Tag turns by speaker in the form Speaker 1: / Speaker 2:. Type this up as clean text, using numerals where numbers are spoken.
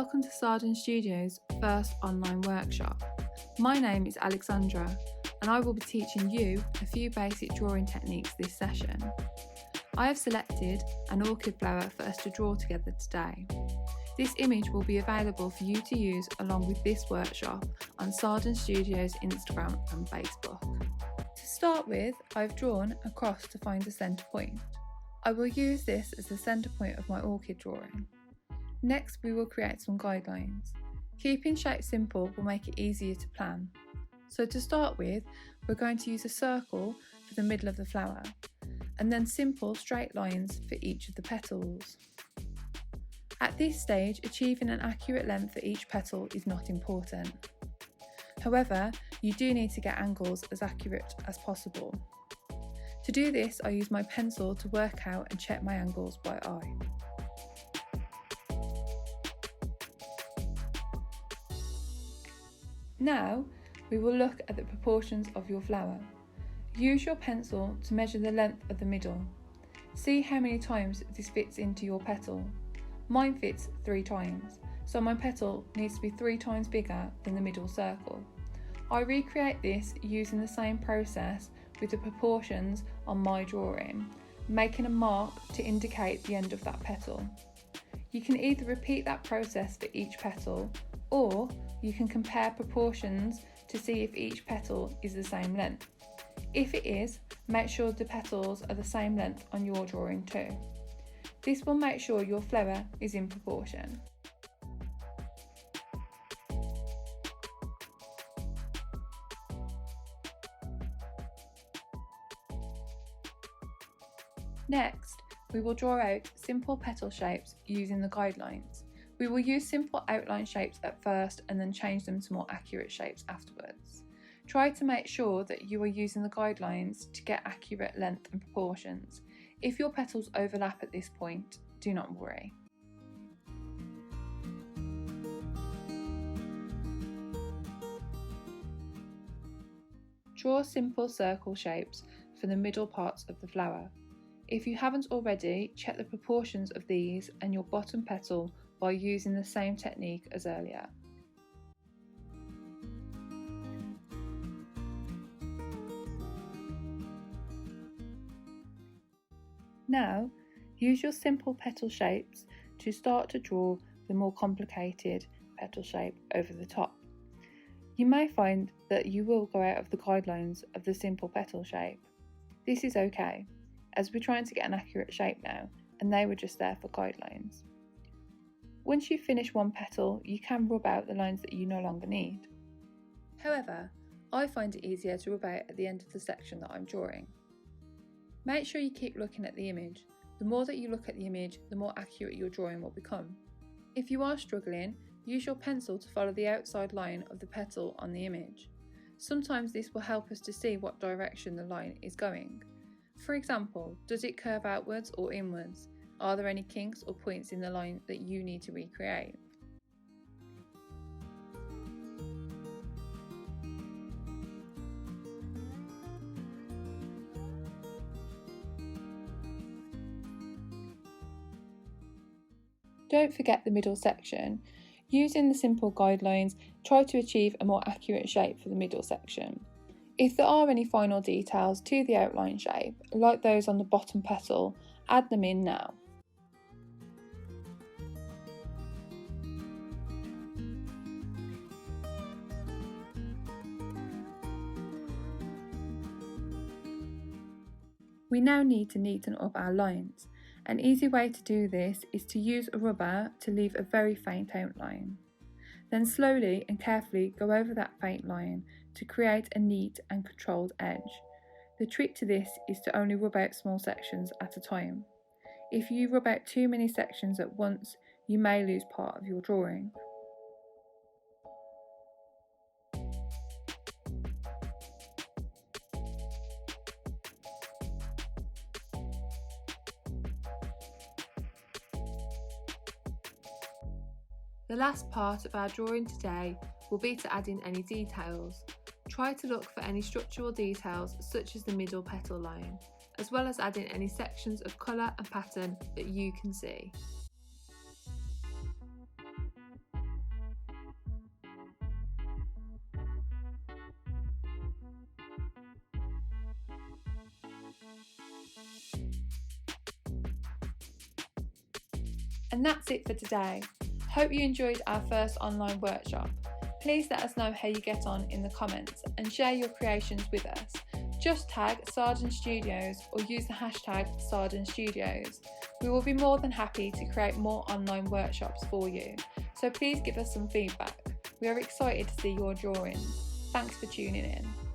Speaker 1: Welcome to Sardin Studio's first online workshop. My name is Alexandra and I will be teaching you a few basic drawing techniques this session. I have selected an orchid flower for us to draw together today. This image will be available for you to use along with this workshop on Sardin Studio's Instagram and Facebook. To start with, I've drawn a cross to find the centre point. I will use this as the centre point of my orchid drawing. Next, we will create some guidelines. Keeping shapes simple will make it easier to plan. So to start with, we're going to use a circle for the middle of the flower, and then simple straight lines for each of the petals. At this stage, achieving an accurate length for each petal is not important. However, you do need to get angles as accurate as possible. To do this, I use my pencil to work out and check my angles by eye. Now, we will look at the proportions of your flower. Use your pencil to measure the length of the middle. See how many times this fits into your petal. Mine fits 3 times, so my petal needs to be 3 times bigger than the middle circle. I recreate this using the same process with the proportions on my drawing, making a mark to indicate the end of that petal. You can either repeat that process for each petal, or you can compare proportions to see if each petal is the same length. If it is, make sure the petals are the same length on your drawing too. This will make sure your flower is in proportion. Next, we will draw out simple petal shapes using the guidelines. We will use simple outline shapes at first and then change them to more accurate shapes afterwards. Try to make sure that you are using the guidelines to get accurate length and proportions. If your petals overlap at this point, do not worry. Draw simple circle shapes for the middle parts of the flower. If you haven't already, check the proportions of these and your bottom petal by using the same technique as earlier. Now, use your simple petal shapes to start to draw the more complicated petal shape over the top. You may find that you will go out of the guidelines of the simple petal shape. This is okay, as we're trying to get an accurate shape now, and they were just there for guidelines. Once you finish one petal, you can rub out the lines that you no longer need. However, I find it easier to rub out at the end of the section that I'm drawing. Make sure you keep looking at the image. The more that you look at the image, the more accurate your drawing will become. If you are struggling, use your pencil to follow the outside line of the petal on the image. Sometimes this will help us to see what direction the line is going. For example, does it curve outwards or inwards? Are there any kinks or points in the line that you need to recreate? Don't forget the middle section. Using the simple guidelines, try to achieve a more accurate shape for the middle section. If there are any final details to the outline shape, like those on the bottom petal, add them in now. We now need to neaten up our lines. An easy way to do this is to use a rubber to leave a very faint outline. Then slowly and carefully go over that faint line to create a neat and controlled edge. The trick to this is to only rub out small sections at a time. If you rub out too many sections at once, you may lose part of your drawing. The last part of our drawing today will be to add in any details. Try to look for any structural details such as the middle petal line, as well as add in any sections of colour and pattern that you can see. And that's it for today. Hope you enjoyed our first online workshop. Please let us know how you get on in the comments and share your creations with us. Just tag Sarden Studios or use the hashtag Sarden Studios. We will be more than happy to create more online workshops for you, so please give us some feedback. We are excited to see your drawings. Thanks for tuning in.